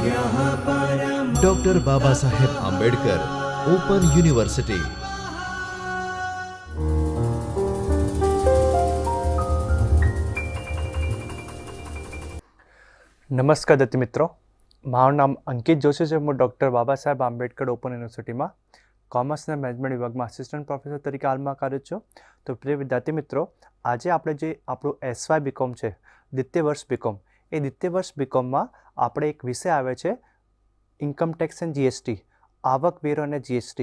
Doctor Baba Saheb Ambedkar open university. નમસ્કાર દત્તી મિત્રો, મારું નામ અંકિત જોશી છે। હું ડૉક્ટર બાબા સાહેબ આંબેડકર ઓપન યુનિવર્સિટીમાં કોમર્સના મેનેજમેન્ટ વિભાગમાં આસિસ્ટન્ટ પ્રોફેસર તરીકે હાલમાં કાર્યરત છું। તો પ્રિય વિદ્યાર્થી મિત્રો, આજે આપણે જે આપણું SY બીકોમ છે, દ્વિતીય વર્ષ બીકોમ, એ દ્વિતીય વર્ષ બીકોમમાં આપણે એક વિષય આવે છે ઇન્કમ ટેક્સ એન્ડ GST, આવકવેરો અને GST।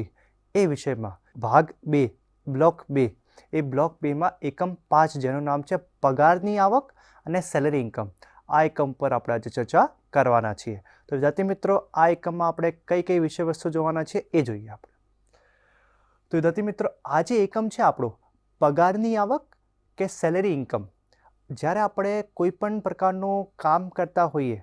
એ વિષયમાં ભાગ 2 બ્લોક 2, એ બ્લોક 2માં એકમ 5 જેનું નામ છે પગારની આવક અને સેલરી ઇન્કમ, આ એકમ પર આપણે આજે ચર્ચા કરવાના છીએ। તો વિદ્યાર્થી મિત્રો, આ એકમમાં આપણે કઈ કઈ વિષય વસ્તુ જોવાના છે એ જોઈએ આપણે। તો વિદ્યાર્થી મિત્રો, આ જે એકમ છે આપણો પગારની આવક કે સેલરી ઇન્કમ, જ્યારે આપણે કોઈ પણ પ્રકારનું કામ કરતા હોઈએ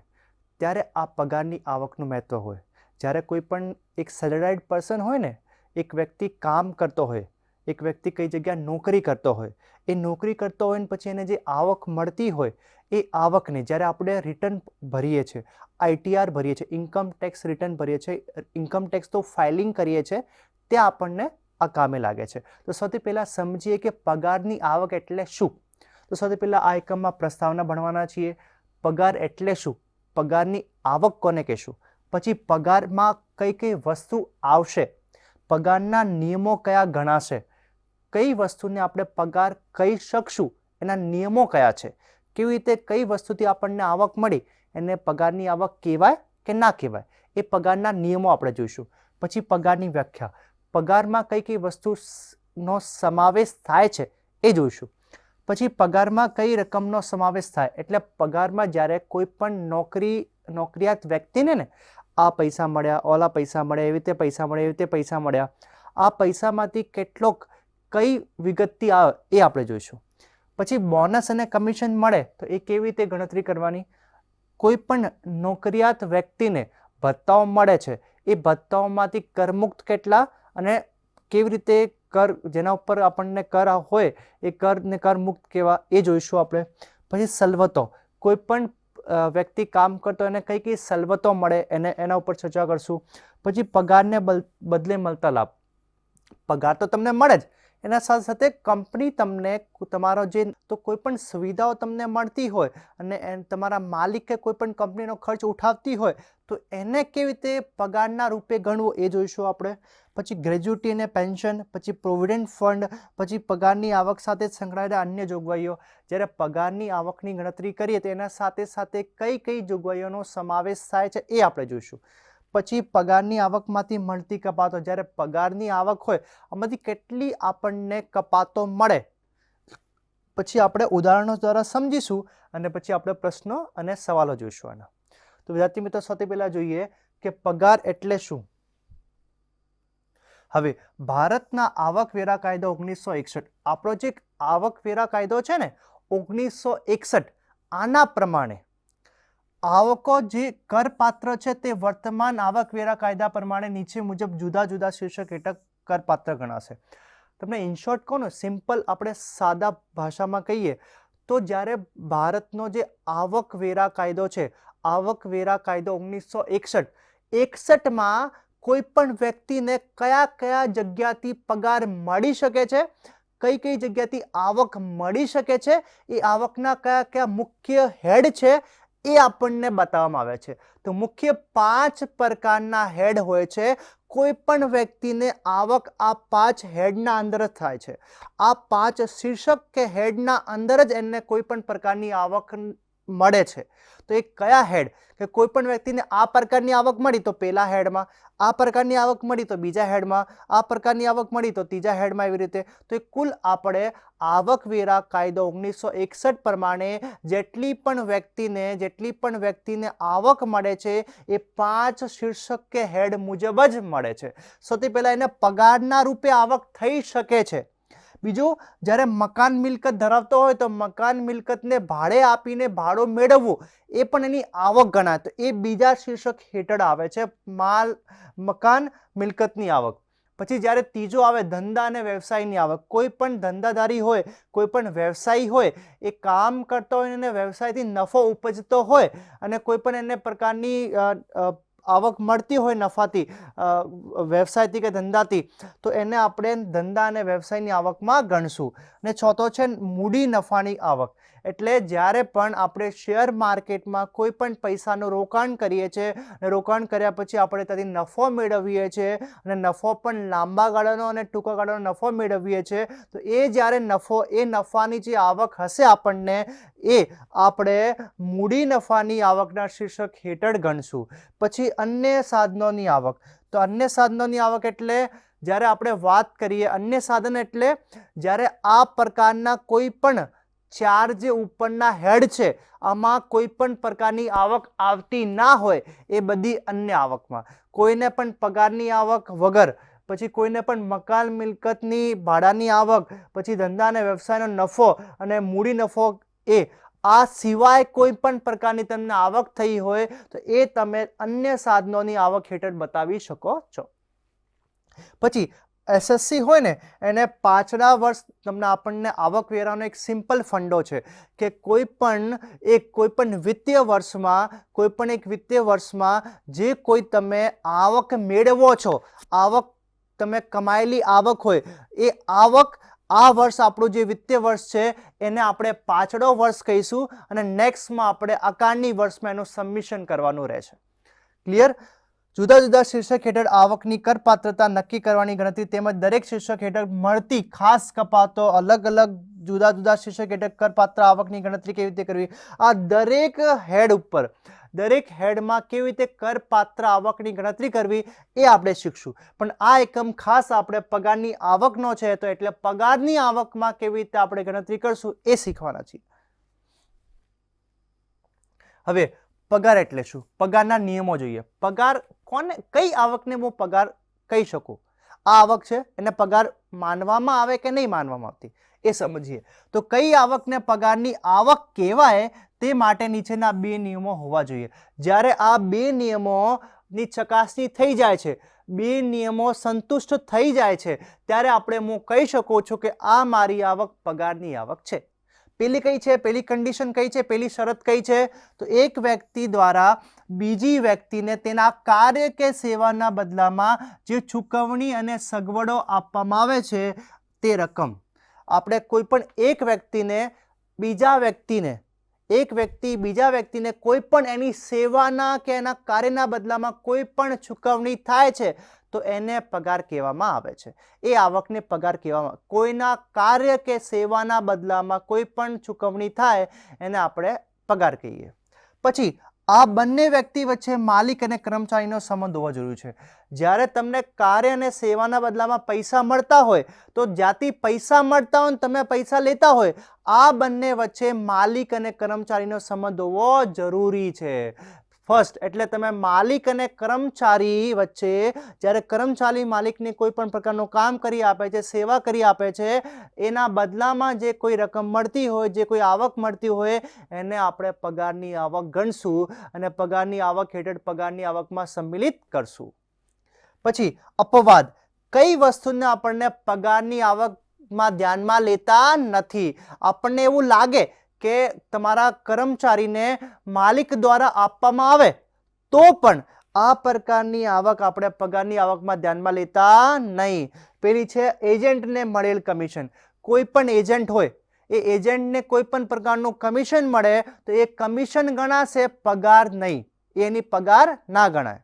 ત્યારે આ પગારની આવકનું મહત્ત્વ હોય। જ્યારે કોઈ પણ એક સેલરાઇડ પર્સન હોય ને, એક વ્યક્તિ કામ કરતો હોય, એક વ્યક્તિ કઈ જગ્યાએ નોકરી કરતો હોય, એ નોકરી કરતો હોય ને પછી એને જે આવક મળતી હોય એ આવકને જ્યારે આપણે રિટર્ન ભરીએ છીએ, ITR ભરીએ છીએ, ઇન્કમ ટેક્સ રિટર્ન ભરીએ છીએ, ઇન્કમ ટેક્સ તો ફાઇલિંગ કરીએ છીએ, ત્યાં આપણને આ કામે લાગે છે। તો સૌથી પહેલાં સમજીએ કે પગારની આવક એટલે શું। તો સૌથી પહેલાં આ એકમમાં પ્રસ્તાવના ભણવાના છીએ। પગાર એટલે શું, પગારની આવક કોને કહેશું, પછી પગારમાં કઈ કઈ વસ્તુ આવશે, પગારના નિયમો કયા ગણાશે, કઈ વસ્તુને આપણે પગાર કહી શકશું, એના નિયમો કયા છે, કેવી રીતે કઈ વસ્તુથી આપણને આવક મળી એને પગારની આવક કહેવાય કે ના કહેવાય, એ પગારના નિયમો આપણે જોઈશું। પછી પગારની વ્યાખ્યા, પગારમાં કઈ કઈ વસ્તુનો સમાવેશ થાય છે એ જોઈશું। પછી પગારમાં કઈ રકમનો સમાવેશ થાય, એટલે પગારમાં જ્યારે કોઈ પણ નોકરિયાત વ્યક્તિને ને આ પૈસા મળ્યા, ઓલા પૈસા મળ્યા, એવી રીતે પૈસા મળ્યા, એવી રીતે પૈસા મળ્યા, આ પૈસામાંથી કેટલોક કઈ વિગતથી આવે એ આપણે જોઈશું। પછી બોનસ અને કમિશન મળે તો એ કેવી રીતે ગણતરી કરવાની, કોઈ પણ નોકરિયાત વ્યક્તિને ભત્તાઓ મળે છે, એ ભત્તાઓમાંથી કરમુક્ત કેટલા અને કેવી રીતે કર, જેના ઉપર આપણને કર હોય એ કરને કરમુક્ત કેવા, એ જોઈશું આપણે। પછી સવલતો, કોઈ પણ વ્યક્તિ કામ કરતો એને કઈ કઈ સવલતો મળે એના ઉપર ચર્ચા કરશું। પછી પગારને બદલે મળતા લાભ, પગાર તો તમને મળે જ, એના સાથે સાથે કંપની તમને તમારો જે તો કોઈ પણ સુવિધાઓ તમને મળતી હોય અને તમારા માલિકે કોઈ પણ કંપનીનો ખર્ચ ઉઠાવતી હોય તો એને કેવી રીતે પગારના રૂપે ગણવું એ જોઈશું આપણે। પછી ગ્રેજ્યુટી અને પેન્શન, પછી પ્રોવિડન્ટ ફંડ, પછી પગારની આવક સાથે સંકળાયેલા અન્ય જોગવાઈઓ, જ્યારે પગારની આવકની ગણતરી કરીએ તો એના સાથે સાથે કઈ કઈ જોગવાઈઓનો સમાવેશ થાય છે એ આપણે જોઈશું। પછી પગારની આવકમાંથી મળતી કપાતો, જ્યારે પગારની આવક હોય આમાંથી કેટલી આપણને કપાતો મળે, પછી આપણે ઉદાહરણો દ્વારા સમજીશું અને પછી આપણે પ્રશ્નો અને સવાલો જોઈશું આના। તો વિદ્યાર્થી મિત્રો, સૌથી પહેલા જોઈએ કે પગાર એટલે શું। હવે ભારતના આવકવેરા કાયદો 1961, આપણો જે આવકવેરા કાયદો છે ને 1961, આના પ્રમાણે આવકો જે કરપાત્ર છે તે વર્તમાન આવકવેરા કાયદા પ્રમાણે નીચે મુજબ જુદા જુદા શીર્ષક હેઠળ કરપાત્ર ગણાશે। તમને ઇન શોર્ટ કહો ને, સિમ્પલ આપણે સાદા ભાષામાં કહીએ તો જ્યારે ભારતનો જે આવકવેરા કાયદો છે, આવકવેરા કાયદો 1961માં કોઈ પણ વ્યક્તિને કયા કયા જગ્યાથી પગાર મળી શકે છે, કઈ કઈ જગ્યાથી આવક મળી શકે છે, એ આવકના કયા કયા મુખ્ય હેડ છે એ આપણને બતાવવામાં આવે છે। તો મુખ્ય 5 પ્રકારના હેડ હોય છે, કોઈ પણ વ્યક્તિને આવક આ 5 હેડના અંદર જ થાય છે। આ 5 શીર્ષક કે હેડના અંદર જ એને કોઈ પણ પ્રકારની આવક મળે છે। તો એ કયા હેડ, કે કોઈ પણ વ્યક્તિને આ પ્રકારની આવક મળી તો પહેલા હેડમાં, આ પ્રકારની આવક મળી તો બીજા હેડમાં, આ પ્રકારની આવક મળી તો ત્રીજા હેડમાં, એવી રીતે। તો એ કુલ આપણે આવકવેરા કાયદો 1961 પ્રમાણે જેટલી પણ વ્યક્તિને આવક મળે છે એ 5 શીર્ષક કે હેડ મુજબ જ મળે છે। સૌથી પહેલા એને પગારના રૂપે આવક થઈ શકે છે। બીજું, જ્યારે મકાન મિલકત ધરાવતો હોય તો મકાન મિલકતને ભાડે આપીને ભાડું મેળવવું એ પણ એની આવક ગણાય, તો એ બીજા શીર્ષક હેઠળ આવે છે, મકાન મિલકતની આવક। પછી જ્યારે ત્રીજો આવે ધંધા અને વ્યવસાયની આવક. કોઈ પણ ધંધાધારી હોય, કોઈ પણ વ્યવસાયી હોય, એ કામ કરતો હોય અને વ્યવસાયથી નફો ઉપજતો હોય અને કોઈ પણ એને પ્રકારની આવક મળતી હોય નફાથી, વ્યવસાયથી કે ધંધાથી, તો એને આપણે ધંધા અને વ્યવસાયની આવકમાં ગણશું. અને ચોથો છે મૂડી નફાની આવક. એટલે જ્યારે પણ આપણે શેર માર્કેટમાં કોઈ પણ પૈસાનું રોકાણ કરીએ છીએ અને રોકાણ કર્યા પછી આપણે ત્યાંથી નફો મેળવીએ છીએ અને નફો પણ લાંબા ગાળાનો અને ટૂંકા ગાળાનો નફો મેળવીએ છીએ, તો એ જ્યારે એ નફાની જે આવક હશે આપણને, એ આપણે મૂડી નફાની આવકના શીર્ષક હેઠળ ગણશું. પછી અન્ય સાધનોની આવક. તો અન્ય સાધનોની આવક એટલે જ્યારે આપણે વાત કરીએ, અન્ય સાધન એટલે જ્યારે આ પ્રકારના કોઈ પણ ચાર જે ઉપરના હેડ છે આમાં કોઈ પણ પ્રકારની આવક આવતી ના હોય, એ બધી અન્ય આવકમાં. કોઈને પણ પગારની આવક વગર, પછી કોઈને પણ મકાન મિલકતની ભાડાની આવક, પછી ધંધા અને વ્યવસાયનો નફો અને મૂડી નફો, એ આ સિવાય કોઈ પણ પ્રકારની તમને આવક થઈ હોય તો એ તમે અન્ય સાધનોની આવક હેઠળ બતાવી શકો છો. પછી એસએસસી હોય ને, એને પાછલા વર્ષ તમને આપણને આવકવેરાનો એક સિમ્પલ ફંડો છે કે કોઈ પણ વિત્તીય વર્ષમાં જે કોઈ તમે આવક મેળવો છો, તમે કમાયેલી આવક હોય, એ આવક આ વર્ષ આપણું જે વિત્તીય વર્ષ છે એને આપણે પાછળો વર્ષ કહીશું અને નેક્સ્ટમાં આપણે આકારણી વર્ષમાં એનું સબમિશન કરવાનું રહેશે. ક્લિયર? જુદા જુદા શીર્ષક હેઠળ આવકની કરપાત્રતા નક્કી કરવાની ગણતરી તેમજ દરેક શીર્ષક હેઠળ મળતી ખાસ કપાતો, અલગ અલગ જુદા જુદા શીર્ષક હેઠળ કરપાત્ર આવકની ગણતરી કેવી રીતે કરવી, આ દરેક હેડ ઉપર, દરેક હેડમાં કેવી રીતે કરપાત્ર આવકની ગણતરી કરવી એ આપણે શીખશું. પણ આ એકમ ખાસ આપણે પગારની આવકનો છે, તો એટલે પગારની આવકમાં કેવી રીતે આપણે ગણતરી કરશું એ શીખવાના છીએ. હવે પગાર એટલે શું? પગારના નિયમો જોઈએ. પગાર કઈ આવકને હું પગાર કહી શકું? આ આવક છે, એને પગાર માનવામાં આવે કે નહીં માનવામાં આવતી એ સમજીએ. તો કઈ આવકને પગારની આવક કહેવાય તે માટે નીચેના 2 નિયમો હોવા જોઈએ. જ્યારે આ 2 નિયમોની ચકાસણી થઈ જાય છે, 2 નિયમો સંતુષ્ટ થઈ જાય છે, ત્યારે હું કહી શકું છું કે આ મારી આવક પગારની આવક છે. પેલી કઈ છે? પેલી કન્ડિશન કઈ છે? પેલી શરત કઈ છે? તો એક વ્યક્તિ દ્વારા બીજી વ્યક્તિને તેના કાર્ય કે સેવાના બદલામાં જે ચૂકવણી અને સગવડો આપવામાં આવે છે તે રકમ. આપણે કોઈ પણ એક વ્યક્તિ બીજા વ્યક્તિને કોઈ પણ એની સેવાના કે એના કાર્યના બદલામાં કોઈ પણ ચૂકવણી થાય છે તો એને પગાર કહેવામાં આવે છે. એ આવકને પગાર કહેવામાં. કોઈના કાર્ય કે સેવાના બદલામાં કોઈ પણ ચૂકવણી થાય એને આપણે પગાર કહીએ. પછી આ બંને વ્યક્તિ વચ્ચે માલિક અને કર્મચારીનો સંબંધ હોવો જરૂરી છે. જ્યારે તમને કાર્ય અને સેવાના બદલામાં પૈસા મળતા હોય, તો જ્યાંથી પૈસા મળતા હોય તમે પૈસા લેતા હોય, આ બંને વચ્ચે માલિક અને કર્મચારીનો સંબંધ હોવો જરૂરી છે. ફર્સ્ટ એટલે તમે માલિક અને કર્મચારી વચ્ચે, જ્યારે કર્મચારી માલિકને કોઈ પણ પ્રકારનું કામ કરી આપે છે, સેવા કરી આપે છે, એના બદલામાં જે કોઈ રકમ મળતી હોય, જે કોઈ આવક મળતી હોય, એને આપણે પગારની આવક ગણશું અને પગારની આવક હેઠળ પગારની આવકમાં સંમિલિત કરશું. પછી અપવાદ. કઈ વસ્તુને આપણને પગારની આવકમાં ધ્યાનમાં લેતા નથી? આપણને એવું લાગે કે તમારા કર્મચારીને માલિક દ્વારા આપવામાં આવે તો પણ આ પ્રકારની આવક આપણે પગારની આવકમાં ધ્યાનમાં લેતા નહીં. પેલી છે એજન્ટને મળેલ કમિશન. કોઈ પણ એજન્ટ હોય, એ એજન્ટને કોઈ પણ પ્રકારનું કમિશન મળે તો એ કમિશન ગણાશે, પગાર નહીં. એની પગાર ના ગણાય.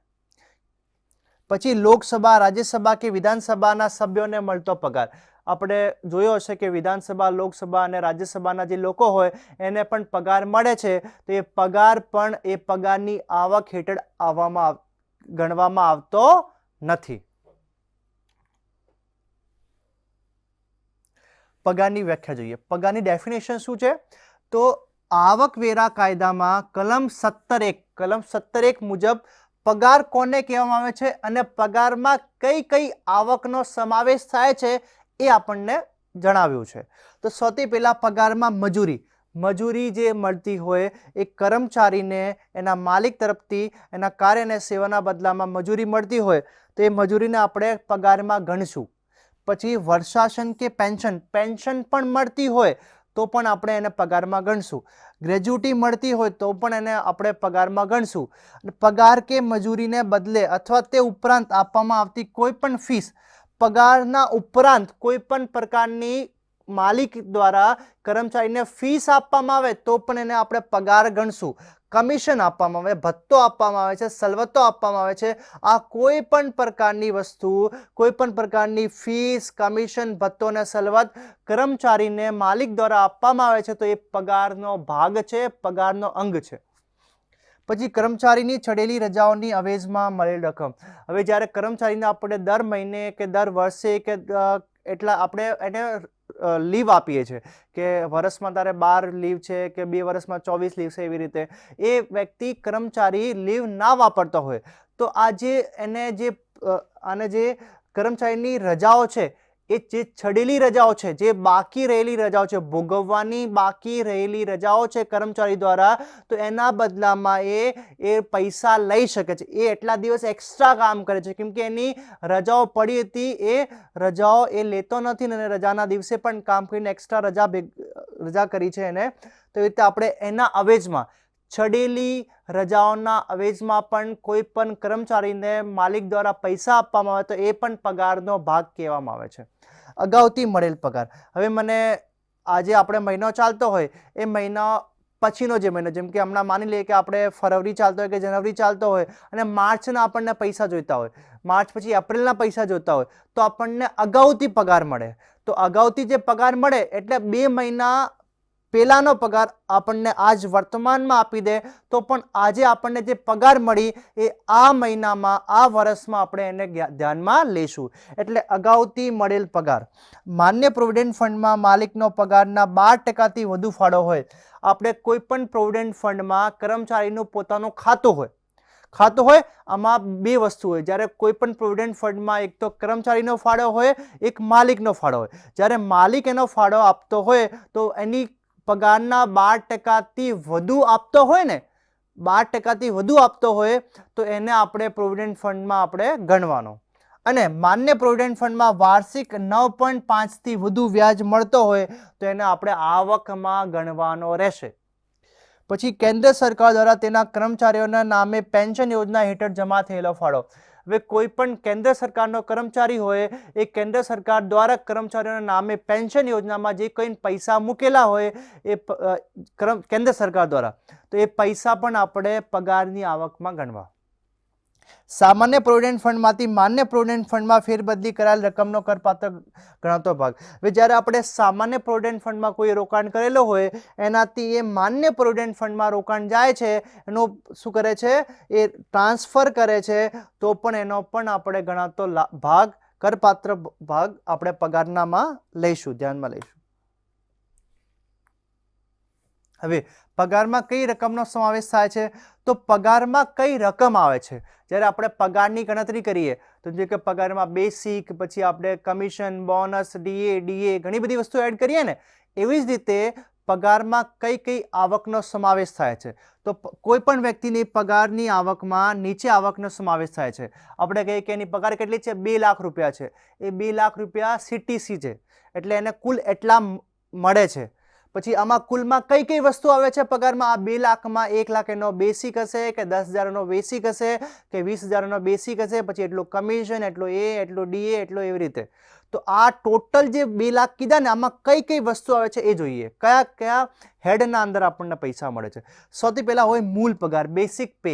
પછી લોકસભા, રાજ્યસભા કે વિધાનસભાના સભ્યોને મળતો પગાર. આપણે જોયો હશે કે વિધાનસભા, લોકસભા અને રાજ્યસભાના જે લોકો હોય એને પણ પગાર મળે છે, તો એ પગાર પણ એ પગારની આવક હેઠળ ગણવામાં આવતો નથી. પગારની વ્યાખ્યા જોઈએ. પગારની ડેફિનેશન શું છે? તો આવકવેરા કાયદામાં કલમ 17(1) મુજબ પગાર કોને કહેવામાં આવે છે અને પગારમાં કઈ કઈ આવકનો સમાવેશ થાય છે એ આપણને જણાવ્યું છે. તો સૌથી પહેલા પગારમાં મજૂરી. મજૂરી જે મળતી હોય એ કર્મચારીને એના માલિક તરફથી એના કાર્ય અને સેવાના બદલામાં મજૂરી મળતી હોય તો એ મજૂરીને આપણે પગારમાં ગણશું. પછી વર્ષાસન કે પેન્શન પણ મળતી હોય તો પણ આપણે એને પગારમાં ગણશું. ગ્રેજ્યુટી મળતી હોય તો પણ એને આપણે પગારમાં ગણશું. પગાર કે મજૂરીને બદલે અથવા તે ઉપરાંત આપવામાં આવતી કોઈ પણ ફીસ, પગારના ઉપરાંત કોઈ પણ પ્રકારની માલિક દ્વારા કર્મચારીને ફીસ આપવામાં આવે તો પણ એને આપણે પગાર ગણશું. કમિશન આપવામાં આવે, ભથ્થો આપવામાં આવે છે, સવલતો આપવામાં આવે છે, આ કોઈ પણ પ્રકારની વસ્તુ, કોઈ પણ પ્રકારની ફીસ, કમિશન, ભથ્થો અને સવલત કર્મચારીને માલિક દ્વારા આપવામાં આવે છે તો એ પગારનો ભાગ છે, પગારનો અંગ છે. પછી કર્મચારીની છડેલી રજાઓની અવેજમાં મળેલ રકમ. હવે જ્યારે કર્મચારીને આપણે દર મહિને કે દર વર્ષે કે એટલા આપણે એને લીવ આપીએ છીએ કે વર્ષમાં તારે 12 લીવ છે કે 2 વર્ષમાં 24 લીવ છે, એવી રીતે એ વ્યક્તિ કર્મચારી લીવ ના વાપરતો હોય તો આને જે કર્મચારીની રજાઓ છે એ જે છડેલી રજાઓ છે, જે બાકી રહેલી રજાઓ છે, ભોગવવાની બાકી રહેલી રજાઓ છે કર્મચારી દ્વારા, તો એના બદલામાં એ પૈસા લઈ શકે છે. એ એટલા દિવસ એક્સ્ટ્રા કામ કરે છે કેમ કે એની રજાઓ પડી હતી, એ રજાઓ એ લેતો નથી અને રજાના દિવસે પણ કામ કરીને એક્સ્ટ્રા રજા કરી છે એને. તો એ રીતે આપણે એના અવેજમાં, છડેલી રજાઓના અવેજમાં પણ કોઈ પણ કર્મચારીને માલિક દ્વારા પૈસા આપવામાં આવે તો એ પણ પગારનો ભાગ કહેવામાં આવે છે. અગાઉથી મળેલ પગાર. હવે મને આજે આપણે મહિનો ચાલતો હોય એ મહિના પછીનો જે મહિનો, જેમ કે હમણાં માની લઈએ કે આપણે ફરવરી ચાલતો હોય કે જાન્યુઆરી ચાલતો હોય અને માર્ચના આપણને પૈસા જોઈતા હોય, માર્ચ પછી એપ્રિલના પૈસા જોઈતા હોય તો આપણને અગાઉથી પગાર મળે. તો અગાઉથી જે પગાર મળે એટલે 2 મહિના પહેલાનો પગાર આપણને આજ વર્તમાનમાં આપી દે તો પણ આજે આપણને જે પગાર મળી એ આ મહિનામાં, આ વર્ષમાં આપણે એને ધ્યાનમાં લેશું. એટલે અગાઉથી મળેલ પગાર. માન્ય પ્રોવિડન્ટ ફંડમાં માલિકનો પગારના 12%થી વધુ ફાળો હોય. આપણે કોઈ પણ પ્રોવિડન્ટ ફંડમાં કર્મચારીનું પોતાનું ખાતું હોય, આમાં 2 વસ્તુ હોય. જ્યારે કોઈ પણ પ્રોવિડન્ટ ફંડમાં એક તો કર્મચારીનો ફાળો હોય, એક માલિકનો ફાળો હોય. જ્યારે માલિક એનો ફાળો આપતો હોય તો એની પગારના 12%થી વધુ આપતો હોય ને, 12%થી વધુ આપતો હોય તો એને આપણે પ્રોવિડન્ટ ફંડમાં આપણે ગણવાનો. અને માન્ય પ્રોવિડન્ટ ફંડમાં વાર્ષિક 9.5થી વધુ વ્યાજ મળતો હોય તો એને આપણે આવકમાં ગણવાનો રહેશે. પછી કેન્દ્ર સરકાર દ્વારા તેના કર્મચારીઓના નામે પેન્શન યોજના હેઠળ જમા થયેલો ફાળો. હવે કોઈ પણ કેન્દ્ર સરકારનો કર્મચારી હોય એ કેન્દ્ર સરકાર દ્વારા કર્મચારીઓના નામે પેન્શન યોજનામાં જે કંઈ પૈસા મૂકેલા હોય એ કેન્દ્ર સરકાર દ્વારા, તો એ પૈસા પણ આપણે પગારની આવકમાં ગણવા. સામાન્ય પ્રોવિડન્ટ ફંડમાંથી માન્ય પ્રોવિડન્ટ ફંડમાં ફેરબદલી કરાયેલ રકમનો કરપાત્ર ગણાતો ભાગ. હવે જ્યારે આપણે સામાન્ય પ્રોવિડન્ટ ફંડમાં કોઈ રોકાણ કરેલો હોય એનાથી એ માન્ય પ્રોવિડન્ટ ફંડમાં રોકાણ જાય છે, એનો શું કરે છે, એ ટ્રાન્સફર કરે છે તો પણ એનો પણ આપણે ગણાતો ભાગ, કરપાત્ર ભાગ આપણે પગારનામાં લઈશું, ધ્યાનમાં લઈશું. હવે પગારમાં કઈ રકમનો સમાવેશ થાય છે? તો પગારમાં કઈ રકમ આવે છે જ્યારે આપણે પગારની ગણતરી કરીએ તો જે કે પગારમાં બેસિક, પછી આપણે કમિશન, બોનસ, ડીએ ઘણી બધી વસ્તુ એડ કરીએ ને, એવી જ રીતે પગારમાં કઈ આવકનો સમાવેશ થાય છે. તો કોઈ પણ વ્યક્તિની પગારની આવકમાં નીચે આવકનો સમાવેશ થાય છે. આપણે કહીએ કે એની પગાર કેટલી છે, 2 લાખ રૂપિયા છે, એ 2 લાખ રૂપિયા CTC છે એટલે એને કુલ એટલા મળે છે. પછી આમાં કુલમાં કઈ વસ્તુ આવે છે પગારમાં? આ 2 લાખમાં 1 લાખ એનો બેસિક હશે કે 10,000નો બેસિક હશે કે 20,000નો બેસિક હશે, પછી એટલું કમિશન, એટલું એટલું ડીએ, એટલું એવી રીતે. તો આ ટોટલ જે 2 લાખ કીધા ને, આમાં કઈ વસ્તુ આવે છે એ જોઈએ. કયા હેડના અંદર આપણને પૈસા મળે છે? સૌથી પહેલા હોય મૂળ પગાર, બેસિક પે.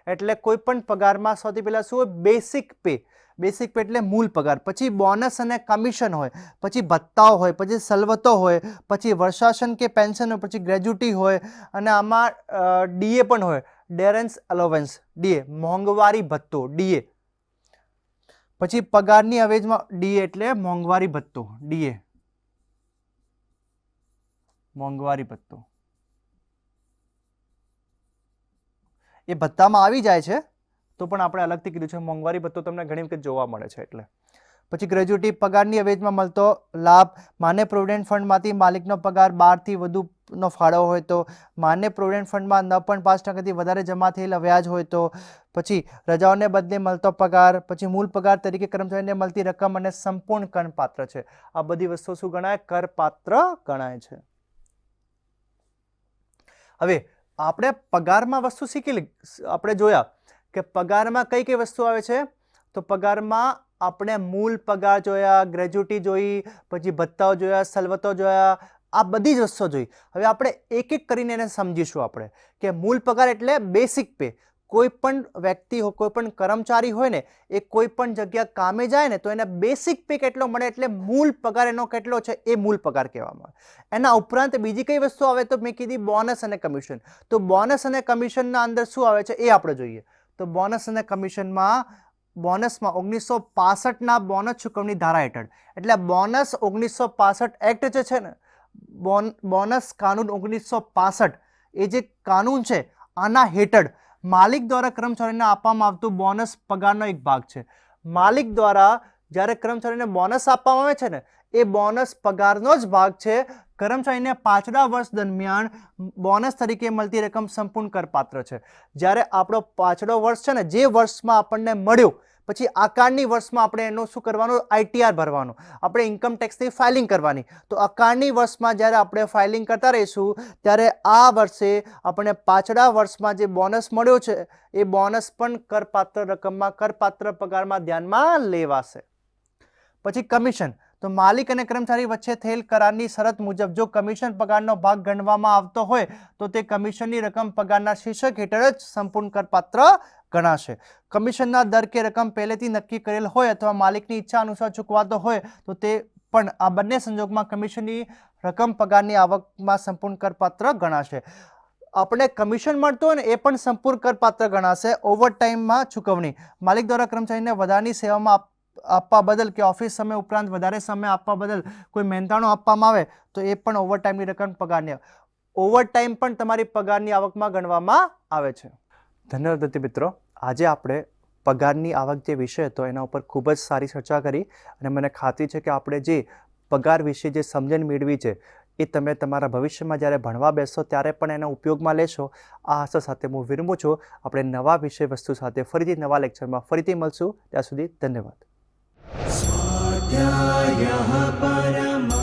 એટલે કોઈ પણ પગારમાં સૌથી પહેલા શું હોય? Basic pay. બેસિક પે એટલે મૂળ પગાર. પછી બોનસ અને કમિશન હોય, પછી ભત્તાઓ હોય, પછી સવલતો હોય, પછી વર્ષાસન કે પેન્શન હોય, પછી ગ્રેજ્યુટી હોય અને આમાં ડીએ પણ હોય, ડેરન્સ અલાવન્સ, ડીએ, મોંઘવારી ભથ્થો, ડીએ. પછી પગારની અવેજમાં ડીએ એટલે મોંઘવારી ભથ્થો, ડીએ, મોંઘવારી ભથ્થો એ ભથ્થામાં આવી જાય છે તો પણ આપણે અલગથી કીધું છે. મોંઘવારી ભથ્થો તમને ઘણી વખત જોવા મળે છે એટલે. પછી ગ્રેજ્યુટી, પગારની અવેજમાં મળતો લાભ. માન્ય પ્રોવિડન્ટ ફંડમાંથી માલિકનો પગાર 12થી વધુ નો ફાળો હોય તો, માન્ય પ્રોવિડન્ટ ફંડમાં 9.5%થી વધારે જમા થયેલા વ્યાજ હોય તો, પછી રજાઓને બદલે મળતો પગાર, પછી મૂળ પગાર તરીકે કર્મચારીને મળતી રકમ અને સંપૂર્ણ કરપાત્ર છે. આ બધી વસ્તુઓ શું ગણાય? કરપાત્ર ગણાય છે. હવે આપણે પગારમાં વસ્તુ આપણે જોયા કે પગારમાં કઈ કઈ વસ્તુ આવે છે. તો પગારમાં આપણે મૂળ પગાર જોયા, ગ્રેજ્યુટી જોઈ, પછી ભત્તાઓ જોયા, સવલતો જોયા, આ બધી જ વસ્તુઓ જોઈ. હવે આપણે એક એક કરીને એને સમજીશું આપણે કે મૂળ પગાર એટલે બેસિક પે. કોઈ પણ વ્યક્તિ હોય, કોઈ પણ કર્મચારી હોય ને, એ કોઈ પણ જગ્યા કામે જાય ને તો એને બેસિક પે કેટલો મળે એટલે મૂળ પગાર એનો કેટલો છે એ મૂળ પગાર કહેવામાં આવે. એના ઉપરાંત બીજી કઈ વસ્તુ આવે તો મેં કીધી બોનસ અને કમિશન. તો બોનસ અને કમિશનના અંદર શું આવે છે એ આપણે જોઈએ. તો બોનસ અને કમિશનમાં બોનસમાં 1965ના બોનસ ચૂકવણી ધારા હેઠળ, એટલે બોનસ 1965 એક્ટ જે છે ને, બોનસ કાનૂન 1965 એ જે કાનૂન છે આના હેઠળ માલિક દ્વારા કર્મચારીને આપવામાં આવતું બોનસ પગારનો એક ભાગ છે. માલિક દ્વારા જ્યારે કર્મચારીને બોનસ આપવામાં આવે છે ને, એ બોનસ પગારનો જ ભાગ છે. કર્મચારીને પાછલા વર્ષ દરમિયાન બોનસ તરીકે મળતી રકમ સંપૂર્ણ કરપાત્ર છે. જ્યારે આપણો પાછલો વર્ષ છે ને, જે વર્ષમાં આપણને મળ્યો, પછી આકારની વર્ષમાં આપણે એનું શું કરવાનું? ITR ભરવાનું, આપણે ઇન્કમ ટેક્સની ફાઇલિંગ કરવાની. તો આકારની વર્ષમાં જ્યારે આપણે ફાઇલિંગ કરતા રહીશું ત્યારે આ વર્ષે આપણે પાછલા વર્ષમાં જે બોનસ મળ્યો છે એ બોનસ પણ કરપાત્ર રકમમાં, કરપાત્ર પગારમાં ધ્યાનમાં લેવાશે. પછી કમિશન. તો માલિક અને કર્મચારી વચ્ચે થયેલ કરારની શરત મુજબ જો કમિશન પગારનો ભાગ ગણવામાં આવતો હોય તો તે કમિશનની રકમ પગારના શીર્ષક હેઠળ જ સંપૂર્ણ કરપાત્ર ગણાશે. કમિશનના દર કે રકમ પહેલેથી નક્કી કરેલ હોય અથવા માલિકની ઈચ્છા અનુસાર ચૂકવાતો હોય તો તે પણ આ બંને સંજોગોમાં કમિશનની રકમ પગારની આવકમાં સંપૂર્ણ કરપાત્ર ગણાશે. આપણે કમિશન મળતું હોય ને એ પણ સંપૂર્ણ કરપાત્ર ગણાશે. ઓવરટાઈમમાં ચૂકવણી. માલિક દ્વારા કર્મચારીને વધારાની સેવામાં આપવા બદલ કે ઓફિસ સમય ઉપરાંત વધારે સમય આપવા બદલ કોઈ મહેનતાણું આપવામાં આવે તો એ પણ ઓવરટાઈમની રકમ પગારની. ઓવરટાઈમ પણ તમારી પગારની આવકમાં ગણવામાં આવે છે. ધન્યવાદ વિદ્યાર્થી મિત્રો. આજે આપણે પગારની આવક જે વિષય હતો એના ઉપર ખૂબ જ સારી ચર્ચા કરી અને મને ખાતરી છે કે આપણે જે પગાર વિશે જે સમજણ મેળવી છે એ તમે તમારા ભવિષ્યમાં જ્યારે ભણવા બેસો ત્યારે પણ એનો ઉપયોગમાં લેશો. આ આશા સાથે હું વિરમું છું. આપણે નવા વિષય વસ્તુ સાથે ફરીથી નવા લેક્ચરમાં ફરીથી મળશું. ત્યાં સુધી ધન્યવાદ. स्वाध्यायः परमः